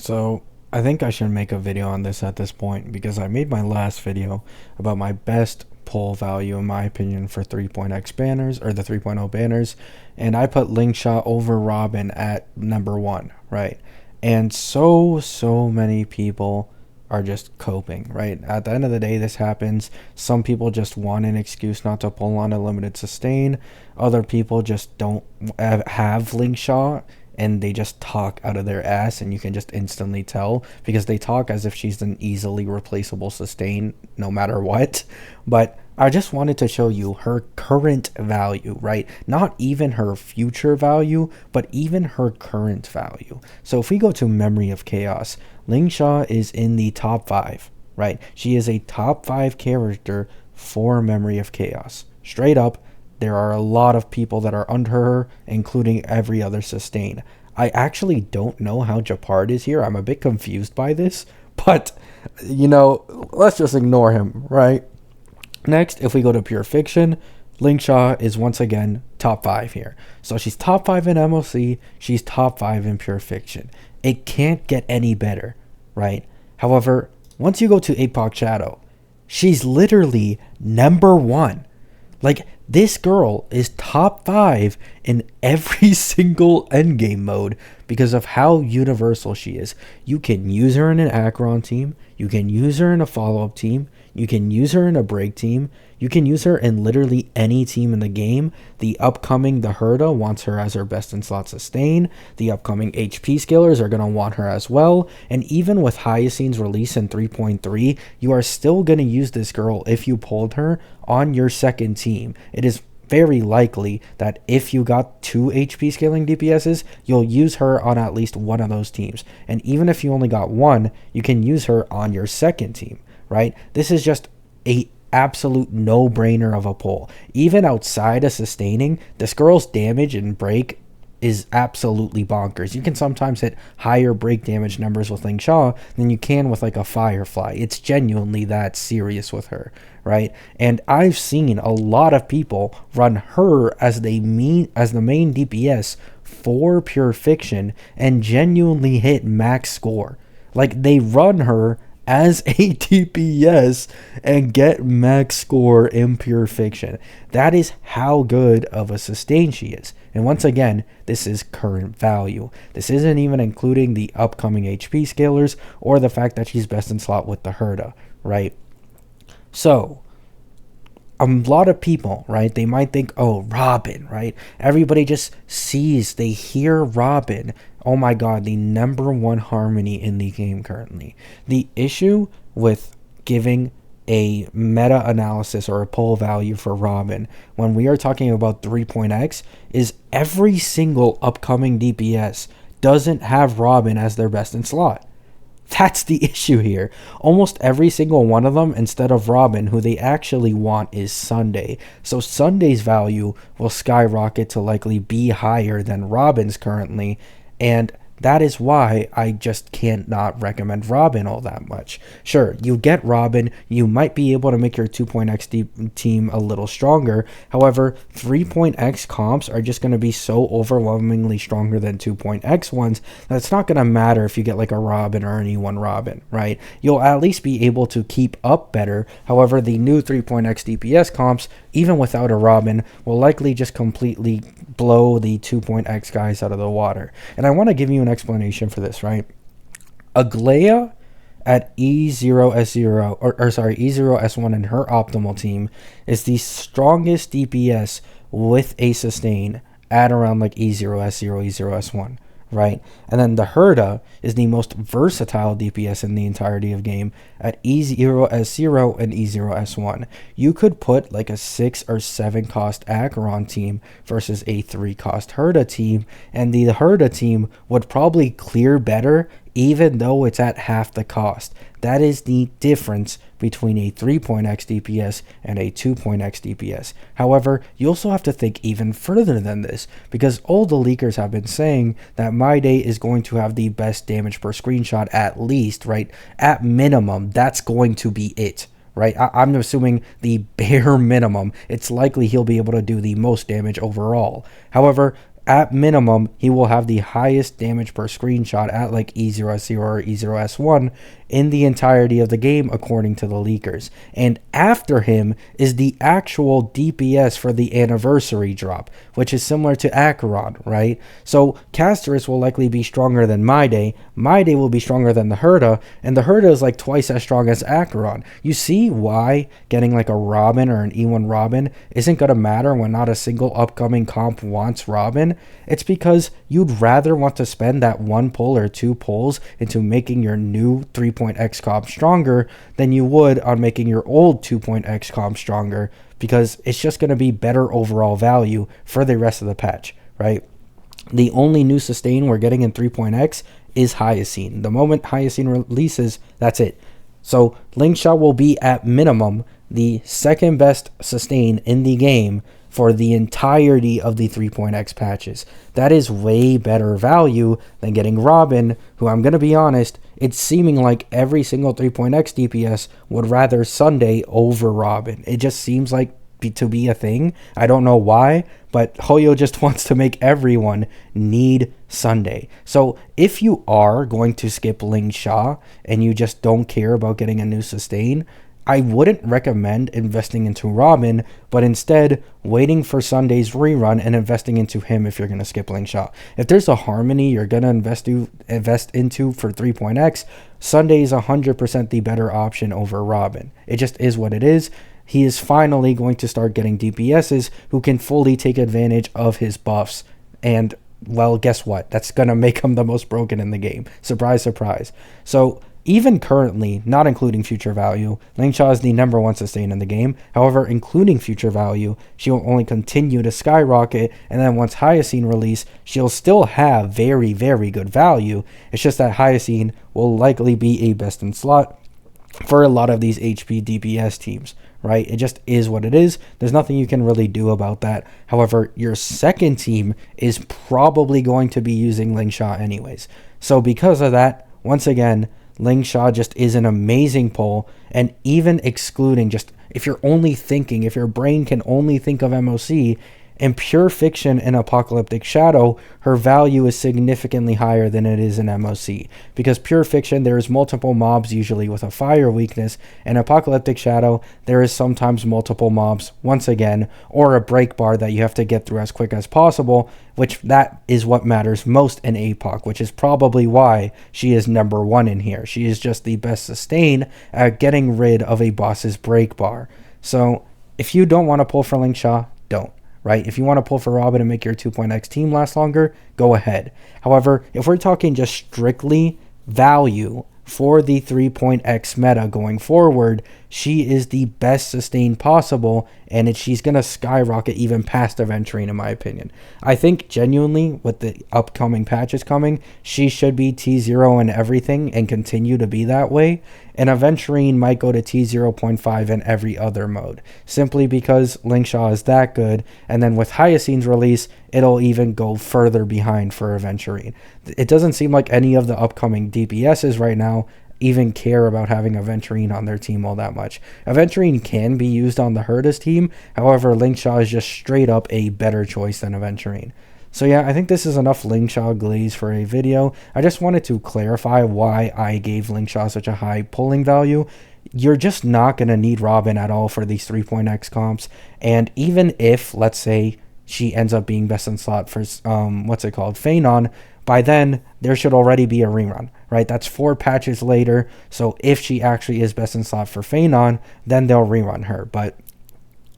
So I think I should make a video on this at this point because I made my last video about my best pull value in my opinion for 3.x banners or the 3.0 banners, and I put Lingsha over Robin at number one, right? And so many people are just coping, right? At the end of the day, this happens. Some people just want an excuse not to pull on a limited sustain. Other people just don't have Lingsha and they just talk out of their ass, and you can just instantly tell because they talk as if she's an easily replaceable sustain no matter what. But I just wanted to show you her current value, right? Not even her future value, but even her current value. So if we go to Memory of Chaos, Lingsha is in the top 5, right? She is a top 5 character for Memory of Chaos. Straight up, there are a lot of people that are under her, including every other sustain. I actually don't know how Japard is here. I'm a bit confused by this, but, let's just ignore him, right? Next, if we go to Pure Fiction, Lingsha is once again top 5 here. So she's top 5 in MOC, she's top 5 in Pure Fiction. It can't get any better, right? However, once you go to Apoc Shadow, she's literally number 1. Like, this girl is top 5 in every single endgame mode because of how universal she is. You can use her in an Acheron team. You can use her in a follow-up team. You can use her in a break team. You can use her in literally any team in the game. The upcoming The Herda wants her as her best in slot sustain. The upcoming HP scalers are going to want her as well. And even with Hyocine's release in 3.3, you are still going to use this girl if you pulled her on your second team. It is very likely that if you got 2 HP scaling DPSs, you'll use her on at least one of those teams. And even if you only got one, you can use her on your second team, right? This is just a absolute no-brainer of a pull. Even outside of sustaining, this girl's damage and break is absolutely bonkers. You can sometimes hit higher break damage numbers with Lingsha than you can with like a Firefly. It's genuinely that serious with her, right? And I've seen a lot of people run her as the main DPS for Pure Fiction and genuinely hit max score. Like, they run her as a DPS and get max score in Pure Fiction. That is how good of a sustain she is. And once again, this is current value. This isn't even including the upcoming HP scalers or the fact that she's best in slot with the Herda, right? So, a lot of people, right, they might think, oh, Robin, right? Everybody just sees, they hear Robin. Oh my god, the number 1 harmony in the game currently. The issue with giving a meta-analysis or a pull value for Robin when we are talking about 3.x is every single upcoming DPS doesn't have Robin as their best in slot. That's the issue here. Almost every single one of them, instead of Robin, who they actually want is Sunday. So Sunday's value will skyrocket to likely be higher than Robin's currently, and that is why I just can't not recommend Robin all that much. Sure, you get Robin, you might be able to make your 2.x team a little stronger. However, 3.x comps are just going to be so overwhelmingly stronger than 2.x ones that it's not going to matter if you get like a Robin or any one Robin, right? You'll at least be able to keep up better. However, the new 3.x DPS comps, even without a Robin, will likely just completely blow the 2.x guys out of the water. And I want to give you an explanation for this, right? Aglaya at E0S0, E0S1 in her optimal team is the strongest DPS with a sustain at around like E0S0, E0S1, right? And then the Herda is the most versatile DPS in the entirety of game at E0S0 and E0S1. You could put like a 6 or 7 cost Acheron team versus a 3 cost Herda team, and the Herda team would probably clear better even though it's at half the cost. That is the difference between a 3.x DPS and a 2.x DPS. However, you also have to think even further than this, because all the leakers have been saying that My Day is going to have the best damage per screenshot at least, right? At minimum, that's going to be it, right? I'm assuming the bare minimum. It's likely he'll be able to do the most damage overall. However, at minimum, he will have the highest damage per screenshot at like E0S0 or E0S1 in the entirety of the game, according to the leakers. And after him is the actual DPS for the anniversary drop, which is similar to Acheron, right? So Casterus will likely be stronger than My Day will be stronger than the Herda, and the Herda is like twice as strong as Acheron. You see why getting like a Robin or an E1 Robin isn't going to matter when not a single upcoming comp wants Robin? It's because you'd rather want to spend that 1 pull or 2 pulls into making your new 3.x comp stronger than you would on making your old 2.x comp stronger, because it's just going to be better overall value for the rest of the patch, right? The only new sustain we're getting in 3.x is Hyacine. The moment Hyacine releases, that's it. So Lingsha will be at minimum the second best sustain in the game for the entirety of the 3.x patches. That is way better value than getting Robin, who, I'm going to be honest, it's seeming like every single 3.x DPS would rather Sunday over Robin. It just seems like to be a thing. I don't know why, but Hoyo just wants to make everyone need Sunday. So if you are going to skip Lingsha and you just don't care about getting a new sustain, I wouldn't recommend investing into Robin, but instead waiting for Sunday's rerun and investing into him if you're going to skip Lingsha. If there's a Harmony you're going to invest into for 3.x, Sunday is 100% the better option over Robin. It just is what it is. He is finally going to start getting DPSs who can fully take advantage of his buffs. And, well, guess what? That's going to make him the most broken in the game. Surprise, surprise. So even currently, not including future value, Lingsha is the #1 sustain in the game. However, including future value, she'll only continue to skyrocket, and then once Hyacine release, she'll still have very, very good value. It's just that Hyacine will likely be a best in slot for a lot of these HP DPS teams, right? It just is what it is. There's nothing you can really do about that. However, your second team is probably going to be using Lingsha anyways. So because of that, once again, Lingsha just is an amazing pull, and even excluding just, if you're only thinking, if your brain can only think of MOC, in Pure Fiction and Apocalyptic Shadow, her value is significantly higher than it is in MOC. Because Pure Fiction, there is multiple mobs usually with a fire weakness, and Apocalyptic Shadow, there is sometimes multiple mobs, once again, or a break bar that you have to get through as quick as possible, which that is what matters most in APOC, which is probably why she is #1 in here. She is just the best sustain at getting rid of a boss's break bar. So if you don't want to pull for Lingsha, don't. Right? If you want to pull for Robin and make your 2.x team last longer, go ahead. However, if we're talking just strictly value for the 3.x meta going forward, she is the best sustain possible, and she's going to skyrocket even past Aventurine, in my opinion. I think genuinely, with the upcoming patches coming, she should be T0 in everything and continue to be that way, and Aventurine might go to T0.5 in every other mode, simply because Lingsha is that good, and then with Hyacine's release, it'll even go further behind for Aventurine. It doesn't seem like any of the upcoming DPSs right now even care about having Aventurine on their team all that much. Aventurine can be used on the Herda's team, however, Lingsha is just straight up a better choice than Aventurine. So yeah, I think this is enough Lingsha glaze for a video. I just wanted to clarify why I gave Lingsha such a high pulling value. You're just not going to need Robin at all for these 3.x comps, and even if, let's say, she ends up being best in slot for, Phanon, by then, there should already be a rerun, right? That's 4 patches later, so if she actually is best in slot for Phanon, then they'll rerun her. But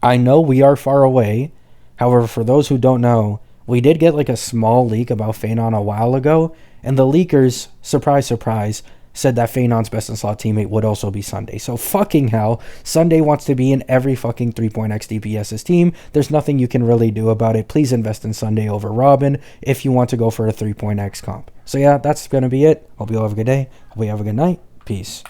I know we are far away. However, for those who don't know, we did get like a small leak about Phanon a while ago, and the leakers, surprise, surprise, said that Phanon's best in slot teammate would also be Sunday. So fucking hell, Sunday wants to be in every fucking 3.x DPS's team. There's nothing you can really do about it. Please invest in Sunday over Robin if you want to go for a 3.x comp. So yeah, that's going to be it. Hope you all have a good day. Hope you have a good night. Peace.